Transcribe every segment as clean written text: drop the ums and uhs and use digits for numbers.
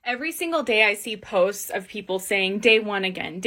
Every single day I see posts of people saying day one again,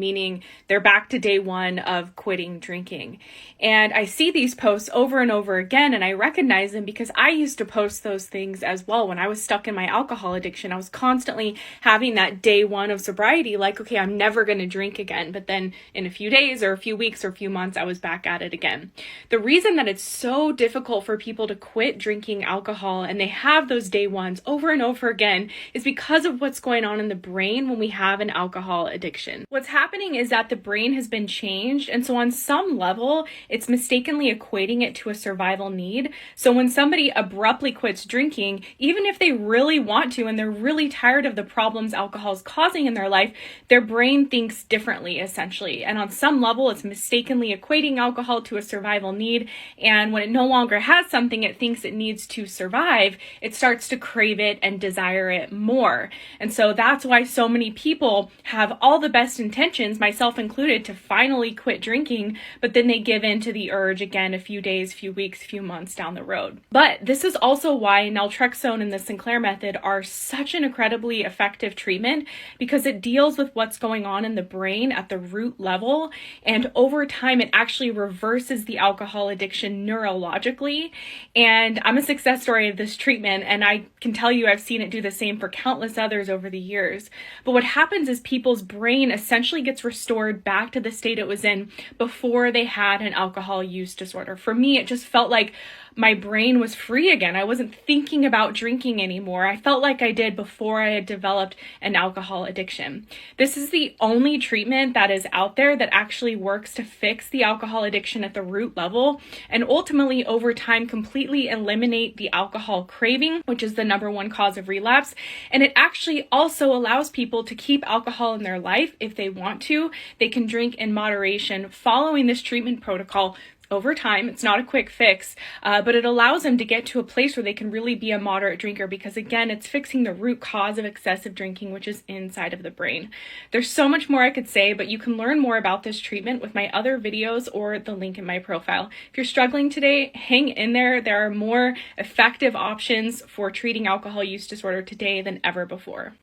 meaning they're back to day one of quitting drinking. And I see these posts over and over again, and I recognize them because I used to post those things as well. When I was stuck in my alcohol addiction, I was constantly having that day one of sobriety, like, okay, I'm never going to drink again. But then in a few days or a few weeks or a few months, I was back at it again. The reason that it's so difficult for people to quit drinking alcohol and they have those day ones over and over again is because of what's going on in the brain when we have an alcohol addiction. What's happening is that the brain has been changed, and so on some level, it's mistakenly equating it to a survival need. So when somebody abruptly quits drinking, even if they really want to and they're really tired of the problems alcohol is causing in their life, their brain thinks differently, essentially. And on some level, it's mistakenly equating alcohol to a survival need, and when it no longer has something it thinks it needs to survive, it starts to crave it and desire it more. And so that's why so many people have all the best intentions, myself included, to finally quit drinking, but then they give in to the urge again a few days, few weeks, few months down the road. But this is also why naltrexone and the Sinclair Method are such an incredibly effective treatment, because it deals with what's going on in the brain at the root level, and over time it actually reverses the alcohol addiction neurologically. And I'm a success story of this treatment, and I can tell you I've seen it do the same for countless others over the years. But what happens is people's brain essentially gets restored back to the state it was in before they had an alcohol use disorder. For me, it just felt like my brain was free again. I wasn't thinking about drinking anymore. I felt like I did before I had developed an alcohol addiction. This is the only treatment that is out there that actually works to fix the alcohol addiction at the root level and ultimately over time completely eliminate the alcohol craving, which is the number one cause of relapse. And it actually also allows people to keep alcohol in their life if they want to. They can drink in moderation following this treatment protocol over time. It's not a quick fix, but it allows them to get to a place where they can really be a moderate drinker because, again, it's fixing the root cause of excessive drinking, which is inside of the brain. There's so much more I could say, but you can learn more about this treatment with my other videos or the link in my profile. If you're struggling today, hang in there. There are more effective options for treating alcohol use disorder today than ever before.